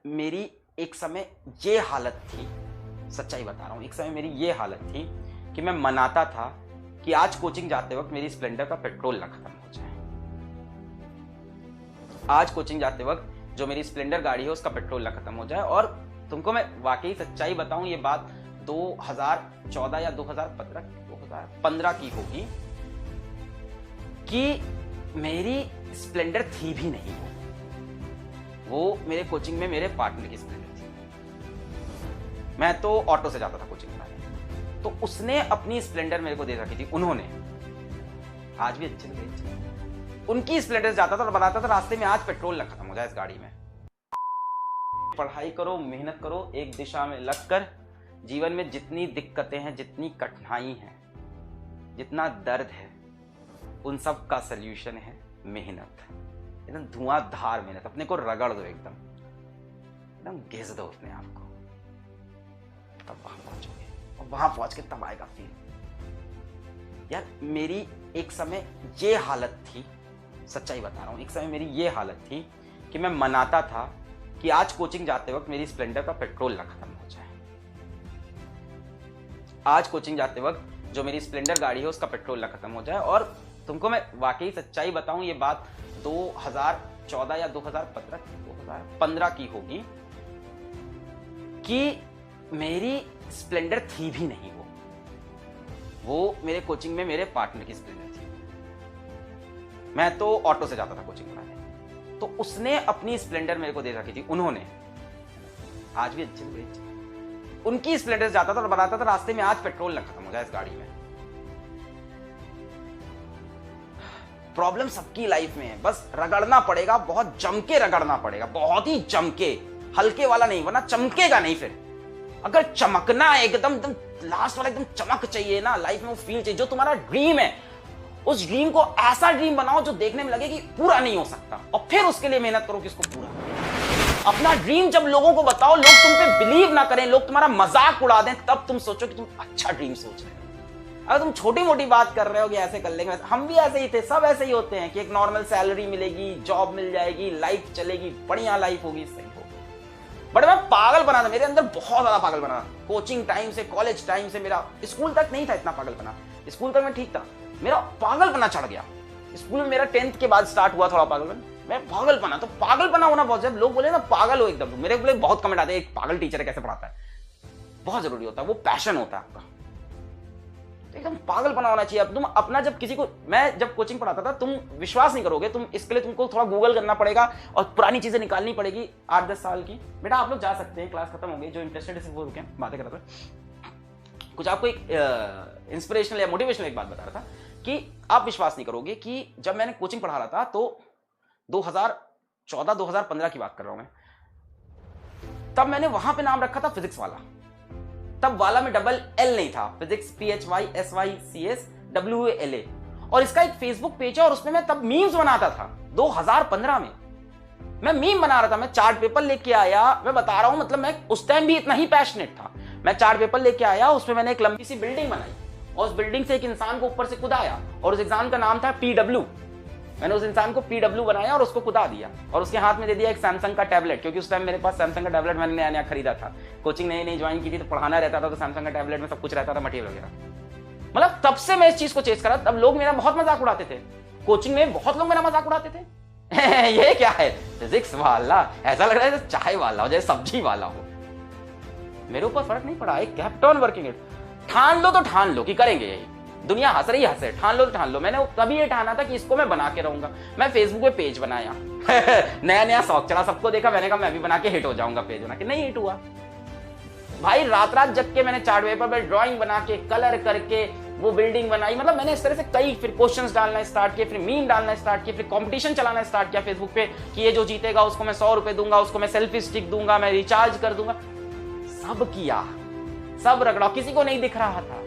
मेरी एक समय ये हालत थी, सच्चाई बता रहा हूँ, एक समय मेरी ये हालत थी कि मैं मनाता था कि आज कोचिंग जाते वक्त मेरी स्प्लेंडर का पेट्रोल ना खत्म हो जाए। आज कोचिंग जाते वक्त जो मेरी स्प्लेंडर गाड़ी है उसका पेट्रोल ना खत्म हो जाए। और तुमको मैं वाकई सच्चाई बताऊं, ये बात 2014 या 2015 की होगी कि मेरी स्प्लेंडर थी भी नहीं, वो मेरे कोचिंग में मेरे पार्टनर की स्प्लेंडर थी। मैं तो ऑटो से जाता था कोचिंग कराने, तो उसने अपनी स्प्लेंडर मेरे को दे रखी थी। उन्होंने आज भी अच्छे लगे, उनकी स्प्लेंडर से जाता था और बताता था रास्ते में आज पेट्रोल ना खत्म हो जाए इस गाड़ी में। पढ़ाई करो, मेहनत करो, एक दिशा में लगकर। जीवन में जितनी दिक्कतें हैं, जितनी कठिनाई है, जितना दर्द है, उन सब का सल्यूशन है मेहनत। एकदम धुआंधार मेहनत, अपने को रगड़ दो, एकदम एकदम घिस दो अपने आप को, तब वहां पहुंचोगे। और वहां पहुंच के तब आएगा फील। यार मेरी एक समय ये हालत थी, सच्चाई बता रहा हूं, एक समय मेरी ये हालत थी कि मैं मनाता था कि आज कोचिंग जाते वक्त मेरी स्प्लेंडर का पेट्रोल ना खत्म हो जाए। आज कोचिंग जाते वक्त जो मेरी स्प्लेंडर गाड़ी है उसका पेट्रोल ना खत्म हो जाए। और तुमको मैं वाकई सच्चाई बताऊं, ये बात 2014 या 2015 की होगी कि मेरी स्प्लेंडर थी भी नहीं, वो मेरे कोचिंग में मेरे पार्टनर की स्प्लेंडर थी। मैं तो ऑटो से जाता था कोचिंग कराने, तो उसने अपनी स्प्लेंडर मेरे को दे रखी थी। उन्होंने आज भी अच्छे लगे, उनकी स्प्लेंडर से जाता था और बताता था रास्ते में आज पेट्रोल ना खत्म हो जाए इस गाड़ी में। प्रॉब्लम सबकी लाइफ में है, बस रगड़ना पड़ेगा, बहुत जम के रगड़ना पड़ेगा, बहुत ही जम के, हल्के वाला नहीं, वरना चमकेगा नहीं। फिर अगर चमकना है एकदम लास्ट वाला, एकदम चमक चाहिए ना लाइफ में, वो फील चाहिए। जो तुम्हारा ड्रीम है, उस ड्रीम को ऐसा ड्रीम बनाओ जो देखने में लगे कि पूरा नहीं हो सकता, और फिर उसके लिए मेहनत करो कि इसको पूरा करो। अपना ड्रीम जब लोगों को बताओ, लोग तुम पे बिलीव ना करें, लोग तुम्हारा मजाक उड़ा दें, तब तुम सोचो कि तुम अच्छा ड्रीम सोच रहे हो। अगर तुम छोटी मोटी बात कर रहे हो कि ऐसे कर लेंगे, हम भी ऐसे ही थे, सब ऐसे ही होते हैं कि एक नॉर्मल सैलरी मिलेगी, जॉब मिल जाएगी, लाइफ चलेगी, बढ़िया लाइफ होगी, सही होगी। बट मैं पागल बना था, मेरे अंदर बहुत ज्यादा पागल बना। कोचिंग टाइम से, कॉलेज टाइम से, मेरा स्कूल तक नहीं था इतना पागल बना, स्कूल तक मैं ठीक था, मेरा पागल बना चढ़ गया। स्कूल में मेरा 10th के बाद स्टार्ट हुआ थोड़ा पागलपन, मैं पागल बना। तो पागल बना होना बहुत, जब लोग बोले ना पागल हो एकदम, मेरे बोले बहुत कमेंट आते हैं, एक पागल टीचर है कैसे पढ़ाता है। बहुत जरूरी होता है, वो पैशन होता है आपका, एकदम पागल बना होना चाहिए। अब तुम अपना, जब किसी को, मैं जब कोचिंग पढ़ाता था, तुम विश्वास नहीं करोगे, तुम इसके लिए तुमको थोड़ा गूगल करना पड़ेगा और पुरानी चीजें निकालनी पड़ेगी 8-10 साल की। बेटा आप लोग जा सकते हैं, क्लास खत्म हो गई, जो इंटरेस्टेड है वो रुके, बातें कर रहा था। कुछ आपको एक इंस्पिरेशनल या मोटिवेशनल एक बात बता रहा था कि आप विश्वास नहीं करोगे कि जब मैंने कोचिंग पढ़ा रहा था, तो 2014-2015 की बात कर रहा हूं मैं, तब मैंने वहां पे नाम रखा था फिजिक्स वाला। तब वाला में डबल एल नहीं था, फिजिक्स PHYSYCSWALA। और इसका एक फेसबुक पेज है और उसमें मैं तब मीम्स बनाता था। 2015 में मैं मीम बना रहा था, मैं चार्ट पेपर लेके आया, मैं बता रहा हूं, मतलब मैं उस टाइम भी इतना ही पैशनेट था। मैं चार्ट पेपर लेके आया, उसमें मैंने एक लंबी सी बिल्डिंग बनाई और उस बिल्डिंग से एक इंसान को ऊपर से कूदाया, और उस इंसान का नाम था PW। मैंने उस इंसान को PW बनाया और उसको कूदा दिया, और उसके हाथ में दे दिया एक सैमसंग का टैबलेट, क्योंकि उस टाइम मेरे पास सैमसंग का टैबलेट मैंने नया नया खरीदा था। कोचिंग नई ज्वाइन की थी, तो पढ़ाना रहता था, तो सैमसंग का टैबलेट में सब कुछ रहता था, मटेरियल वगैरह। मतलब तब से मैं इस चीज को चेस करा। तब लोग मेरा बहुत मजाक उड़ाते थे, कोचिंग में बहुत लोग मेरा मजाक उड़ाते थे। ये क्या है फिजिक्स वाला, ऐसा लग रहा है चाय वाला हो, जैसे सब्जी वाला हो। मेरे ऊपर फर्क नहीं पड़ा, एक केप्ट ऑन वर्किंग इट। ठान लो तो ठान लो कि करेंगे यही, दुनिया हंस रही हंसे, ठान लो तो ठान लो। मैंने तभी ये ठाना था कि इसको मैं बना के रहूंगा। मैं फेसबुक पे पेज बनाया, नया नया शौक चढ़ा, सबको देखा, मैंने कहा मैं भी बना के हिट हो जाऊंगा पेज बना के। नहीं हिट हुआ भाई, रात रात जग के मैंने चार्ट पेपर पर ड्राइंग बना के, कलर करके वो बिल्डिंग बनाई। मतलब मैंने इस तरह से कई, फिर क्वेश्चंस डालना स्टार्ट किए, फिर मीम डालना स्टार्ट किए, फिर कंपटीशन चलाना स्टार्ट किया फेसबुक पे कि ये जो जीतेगा उसको मैं 100 रुपए दूंगा, उसको मैं सेल्फी स्टिक दूंगा, मैं रिचार्ज कर दूंगा। सब किया, सब रगड़ा, किसी को नहीं दिख रहा था,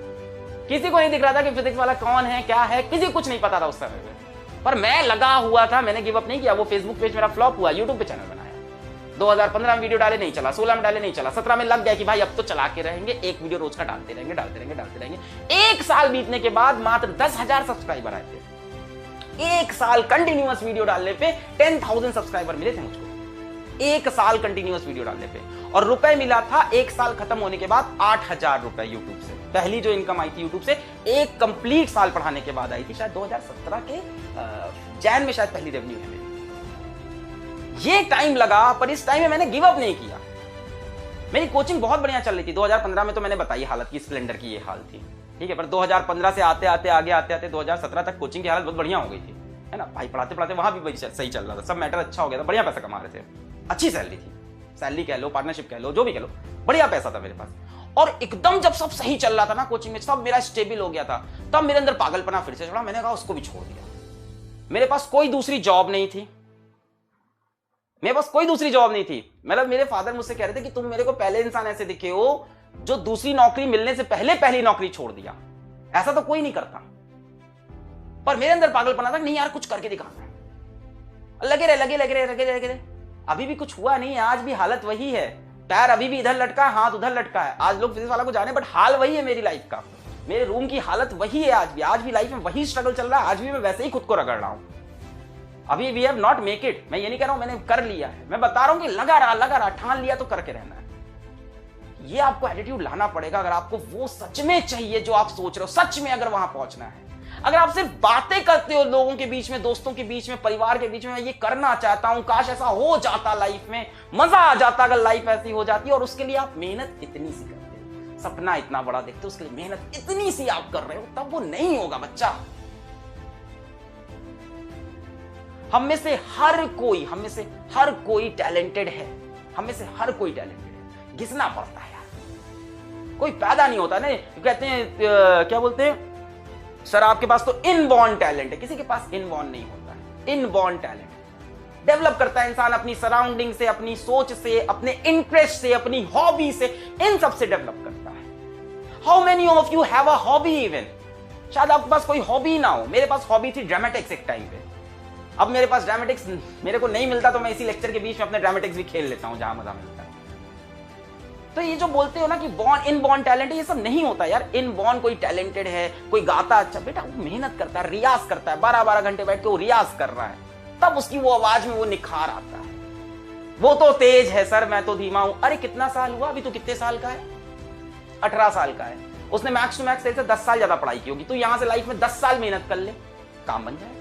किसी को नहीं दिख रहा था कि फिजिक्स वाला कौन है, क्या है, किसी को कुछ नहीं पता था उस समय में। पर मैं लगा हुआ था, मैंने गिव अप नहीं किया। वो फेसबुक पेज मेरा फ्लॉप हुआ, यूट्यूब पे चैनल बनाया, 2015 में वीडियो डाले नहीं चला, 16 में डाले नहीं चला, 17 में लग गया कि भाई अब तो चला के रहेंगे, एक वीडियो रोज का डालते रहेंगे। 1 साल बीतने के बाद मात्र 10,000 सब्सक्राइबर आए थे। 1 साल कंटिन्यूअस वीडियो डालने पे 10,000 सब्सक्राइबर मिले थे मुझको। 1 साल कंटिन्यूअस वीडियो डालने पे, और रुपए मिला था 1 साल खत्म होने के बाद 8,000 रुपए यूट्यूब से। पहली जो इनकम आई थी यूट्यूब से एक कंप्लीट साल पढ़ाने के बाद आई थी, शायद 2017 के जैन में शायद पहली रेवेन्यू है मेरी। ये टाइम लगा, पर इस टाइम में मैंने गिव अप नहीं किया। मेरी कोचिंग बहुत बढ़िया चल रही थी। 2015 में तो मैंने बताई हालत की, स्प्लेंडर की ये हाल थी, ठीक है। पर 2015 से आते आते 2017 तक कोचिंग की हालत बहुत बढ़िया हो गई थी, है ना भाई। पढ़ाते पढ़ाते वहां भी सही चल रहा था, सब मैटर अच्छा हो गया था, बढ़िया पैसा कमा रहे थे, अच्छी सैलरी थी, सैलरी कह लो, पार्टनरशिप कह लो, जो भी कह लो, बढ़िया पैसा था मेरे पास। और एकदम जब सब सही चल रहा था ना कोचिंग में, सब मेरा स्टेबल हो गया था, तब मेरे अंदर पागलपना फिर से चढ़ा। मैंने कहा उसको भी छोड़ दिया। मेरे पास कोई दूसरी जॉब नहीं थी, मतलब मेरे फादर मुझसे कह रहे थे कि तुम मेरे को पहले इंसान ऐसे दिखे हो जो दूसरी नौकरी मिलने से पहले पहली नौकरी छोड़ दिया। ऐसा तो कोई नहीं करता, पर मेरे अंदर पागलपना था, नहीं यार कुछ करके दिखाना है। लगे रहे। अभी भी कुछ हुआ नहीं है, आज भी हालत वही है, पैर अभी भी इधर लटका है, हाथ उधर लटका है। आज लोग फिजिक्स वाला को जाने, बट हाल वही है मेरी लाइफ का। मेरे रूम की हालत वही है आज भी लाइफ में वही स्ट्रगल चल रहा है। आज भी मैं वैसे ही खुद को रगड़ रहा हूं। अभी we have not make it, मैं ये नहीं कह रहा हूं मैंने कर लिया है, मैं बता रहा हूं कि लगा रहा, ठान लिया तो करके रहना है। ये आपको एटीट्यूड लाना पड़ेगा अगर आपको वो सच में चाहिए जो आप सोच रहे हो, सच में अगर वहां पहुंचना है। अगर आप सिर्फ बातें करते हो लोगों के बीच में, दोस्तों के बीच में, परिवार के बीच में, मैं ये करना चाहता हूं, काश ऐसा हो जाता लाइफ में, मजा आ जाता अगर लाइफ ऐसी हो जाती, और उसके लिए आप मेहनत इतनी सी करते हो, सपना इतना बड़ा देखते हो, उसके लिए मेहनत इतनी सी आप कर रहे हो, तब वो नहीं होगा बच्चा। हम में से हर कोई टैलेंटेड है, घिसना पड़ता है यार, कोई पैदा नहीं होता ना। कहते हैं क्या बोलते हैं, सर आपके पास तो इनबॉर्न टैलेंट है, किसी के पास इनबॉर्न नहीं होता है। इनबॉर्न टैलेंट डेवलप करता है इंसान अपनी सराउंडिंग से, अपनी सोच से, अपने इंटरेस्ट से, अपनी हॉबी से, इन सब से डेवलप करता है। How many of you have a hobby even? शायद आपके पास कोई हॉबी ना हो। मेरे पास हॉबी थी ड्रामेटिक्स एक टाइम पे। अब मेरे पास ड्रामेटिक्स मेरे को नहीं मिलता, तो मैं इसी लेक्चर के बीच में अपने ड्रामेटिक्स भी खेल लेता हूं जहां मजा मिलता है। तो ये जो बोलते हो ना कि इनबॉर्न टैलेंट है, ये सब नहीं होता यार। इनबॉर्न कोई टैलेंटेड है, कोई गाता अच्छा, बेटा वो मेहनत करता है, रियाज करता है, 12-12 घंटे बैठ के वो रियाज कर रहा है, तब उसकी वो आवाज में वो निखार आता है। वो तो तेज है सर, मैं तो धीमा हूं। अरे कितना साल हुआ, अभी तो कितने साल का है, 18 साल का है। उसने मैक्स टू मैक्स से 10 साल ज्यादा पढ़ाई की होगी। तू यहां से लाइफ में 10 साल मेहनत कर ले, काम बन जाएगा।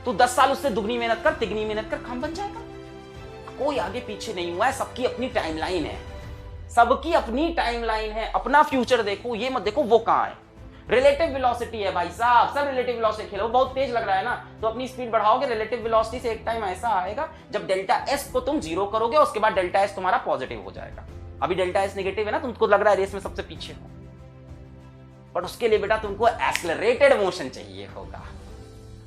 तू 10 साल उससे दुगनी मेहनत कर, तिगनी मेहनत कर, काम बन जाएगा। कोई आगे पीछे नहीं हुआ है, सबकी अपनी टाइमलाइन है, अपना फ्यूचर देखो, ये मत देखो वो कहां है। रिलेटिव वेलोसिटी है भाई साहब, सब रिलेटिव वेलोसिटी खेलो। बहुत तेज लग रहा है ना, तो अपनी स्पीड बढ़ाओगे, रिलेटिव वेलोसिटी से एक टाइम ऐसा आएगा जब डेल्टा एस को तुम 0 करोगे, उसके बाद डेल्टा एस तुम्हारा पॉजिटिव हो जाएगा। अभी डेल्टा एस नेगेटिव है ना, तुमको लग रहा है रेस में सबसे पीछे हो, बट उसके लिए बेटा तुमको एक्सेलरेटेड मोशन चाहिए होगा।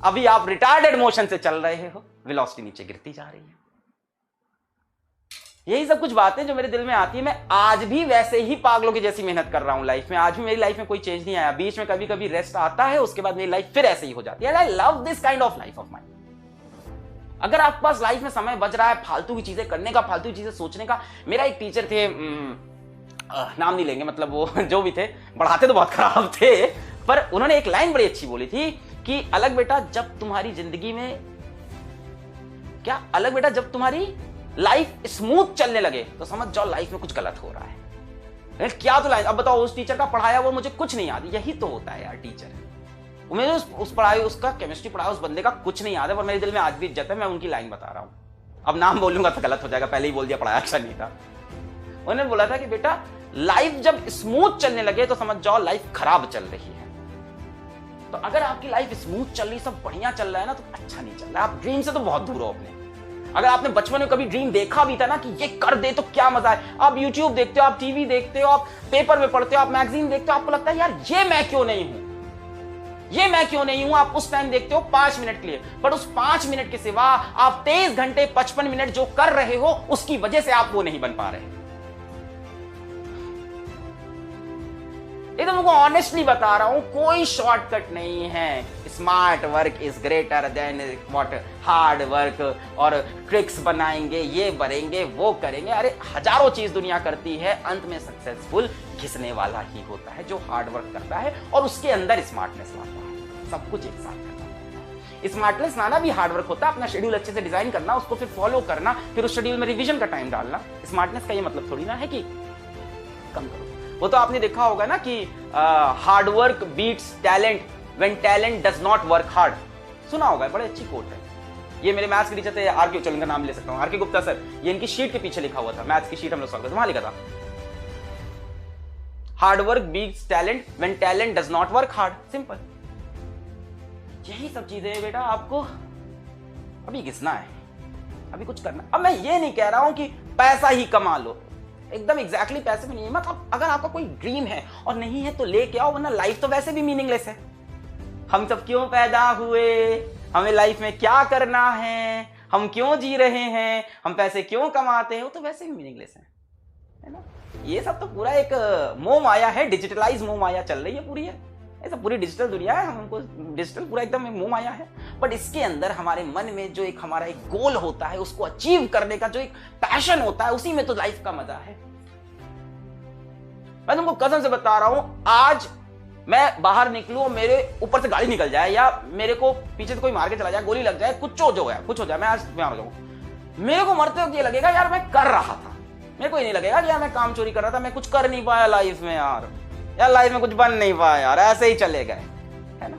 अभी आप रिटार्डेड मोशन से चल रहे हो, वेलोसिटी नीचे गिरती जा रही है। यही सब कुछ बातें जो मेरे दिल में आती है। मैं आज भी वैसे ही पागलों की जैसी मेहनत कर रहा हूं लाइफ में। आज भी मेरी लाइफ में कोई चेंज नहीं आया। बीच में कभी कभी रेस्ट आता है, उसके बाद मेरी लाइफ फिर ऐसे ही हो जाती है। I love this kind of life of mine. अगर आपके पास लाइफ में समय बच रहा है फालतू की चीजें करने का, फालतू की चीजें सोचने का। मेरा एक टीचर थे, नाम नहीं लेंगे, मतलब वो जो भी थे, पढ़ाते तो बहुत खराब थे, पर उन्होंने एक लाइन बड़ी अच्छी बोली थी कि अलग बेटा जब तुम्हारी जिंदगी में जब तुम्हारी लाइफ स्मूथ चलने लगे तो समझ जाओ लाइफ में कुछ गलत हो रहा है। क्या तो लाइन, अब बताओ उस टीचर का पढ़ाया वो मुझे कुछ नहीं याद। यही तो होता है यार टीचर। मुझे उस पढ़ाई, उसका केमिस्ट्री पढ़ाया उस बंदे का कुछ नहीं याद है, पर मेरे दिल में आज भी इज्जत है। मैं उनकी लाइन बता रहा हूं, अब नाम बोलूंगा तो गलत हो जाएगा, पहले ही बोल दिया पढ़ाया अच्छा नहीं था। उन्होंने बोला था कि बेटा लाइफ जब स्मूथ चलने लगे तो समझ जाओ लाइफ खराब चल रही है। तो अगर आपकी लाइफ स्मूथ चल रही, सब बढ़िया चल रहा है ना, तो अच्छा नहीं चल रहा है। आप ड्रीम से तो बहुत दूर हो अपने। अगर आपने बचपन में कभी ड्रीम देखा भी था ना कि ये कर दे तो क्या मजा है, आप यूट्यूब देखते हो, आप टीवी देखते हो, आप पेपर में पढ़ते हो, आप मैगजीन देखते हो, आपको लगता है यार ये मैं क्यों नहीं हूं, आप उस टाइम देखते हो 5 मिनट के लिए, पर उस 5 मिनट के सिवा आप 23 घंटे 55 मिनट जो कर रहे हो उसकी वजह से आप वो नहीं बन पा रहे। ये तो मुझको ऑनेस्टली बता रहा हूं, कोई शॉर्टकट नहीं है। Smart work is greater than what hard work, और ट्रिक्स बनाएंगे, ये बनेंगे, वो करेंगे। अरे हजारों चीज दुनिया करती है, अंत में सक्सेसफुल घिसने वाला ही होता है जो हार्ड वर्क करता है और उसके अंदर स्मार्टनेस लाता है। सब कुछ एक साथ करता है। स्मार्टनेस लाना भी हार्डवर्क होता है, अपना शेड्यूल अच्छे से डिजाइन करना, उसको फिर फॉलो करना, फिर उस शेड्यूल में रिवीजन का टाइम डालना। स्मार्टनेस का ये मतलब थोड़ी ना है कि कम करो। वो तो आपने देखा होगा ना कि hard work beats talent when talent does not work hard. सुना होगा, बड़ी अच्छी कोट है। ये मेरे मैथ्स के टीचर थे आरके, चलो इनका नाम ले सकता हूँ, आरके गुप्ता सर। ये इनकी शीट के पीछे लिखा हुआ था, मैथ्स की शीट हम लोग सॉल्व करते वहां लिखा था hard work beats talent when talent does not work hard. Simple, यही सब चीजें हैं बेटा। आपको अभी घिसना है, अभी कुछ करना। अब मैं ये नहीं कह रहा हूं कि पैसा ही कमा लो, एकदम एग्जैक्टली पैसे में नहीं है। मतलब अगर आपका कोई ड्रीम है और नहीं है तो लेके आओ, वरना लाइफ तो वैसे भी मीनिंगलेस है। हम सब क्यों पैदा हुए, हमें लाइफ में क्या करना है, हम क्यों जी रहे हैं, हम पैसे क्यों कमाते हैं, वो तो वैसे भी मीनिंगलेस है ना। ये सब तो पूरा एक मोह माया है, डिजिटलाइज मोह माया चल रही है पूरी है। ये सब पूरी डिजिटल दुनिया है, हमको डिजिटल पूरा एकदम मोह माया है। बट इसके अंदर हमारे मन में जो एक हमारा एक गोल होता है, उसको अचीव करने का जो एक पैशन होता है, उसी में तो लाइफ का मजा है। मैं तुमको कसम से बता रहा हूं, आज मैं बाहर निकलूं और मेरे ऊपर से गाड़ी निकल जाए या मेरे को पीछे से कोई मार के चला जाए, गोली लग जाए, कुछ हो जाए, मैं आज बीमार हो जाऊं, मेरे को मरते वक्त ये लगेगा यार मैं कर रहा था। मेरे को ये नहीं लगेगा कि यार मैं काम चोरी कर रहा था, मैं कुछ कर नहीं पाया लाइफ में, यार लाइफ में कुछ बन नहीं पाया, यार ऐसे ही चले गए, है ना।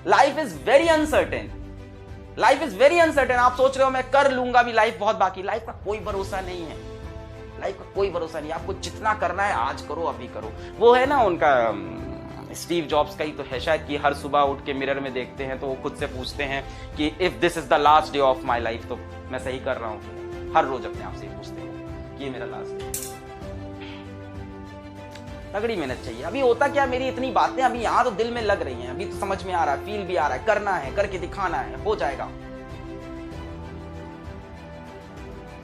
Life is very uncertain, life is very uncertain. आप सोच रहे हो मैं कर लूंगा भी, लाइफ बहुत बाकी। लाइफ का कोई भरोसा नहीं है, लाइफ का कोई भरोसा नहीं। आपको जितना करना है आज करो, अभी करो। वो है ना उनका स्टीव जॉब्स का ही तो है शायद, कि हर सुबह उठ के मिरर में देखते हैं तो वो खुद से पूछते हैं कि if this is the last day of my life, तो मैं सही कर रहा हूं। हर रोज अपने आप से पूछते हैं कि ये मेरा लास्ट डे। तगड़ी मेहनत चाहिए। अभी होता क्या, मेरी इतनी बातें अभी यहाँ तो दिल में लग रही हैं, अभी तो समझ में आ रहा है, फील भी आ रहा है, करना है, करके दिखाना है, हो जाएगा।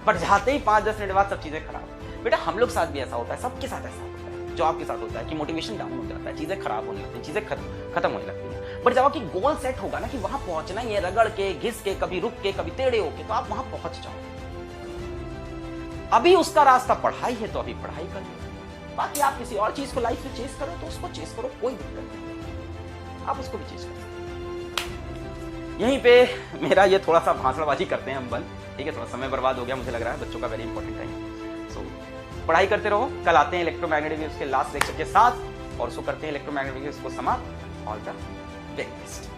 बट जाते ही 5-10 मिनट बाद सब चीजें खराब। बेटा हम लोग साथ भी ऐसा होता है, सबके साथ ऐसा होता है। जो आपके साथ होता है कि मोटिवेशन डाउन हो जाता है, चीजें खराब होने लगती हैं, चीजें खत्म होने लगती हैं। बट जब आपकी गोल सेट होगा ना कि वहां पहुंचना ही है, रगड़ के, घिस के, कभी रुक के, कभी टेढ़े होके, तो आप वहां पहुंच जाओ। अभी उसका रास्ता पढ़ाई है तो अभी पढ़ाई कर लो, बाकी आप किसी और चीज को लाइफ में चेस करो तो उसको चेस करो, कोई दिक्कत नहीं, आप उसको भी चेस करो। यहीं पे मेरा ये थोड़ा सा भाषणबाजी करते हैं हम बंद, ठीक है। थोड़ा समय बर्बाद हो गया, मुझे लग रहा है, बच्चों का वेरी इंपॉर्टेंट टाइम। सो पढ़ाई करते रहो। कल आते हैं इलेक्ट्रोमैग्नेटिक वेव्स के लास्ट लेक्चर के साथ, और उसको करते हैं इलेक्ट्रोमैग्नेटिक वेव्स को समाप्त। All the very best.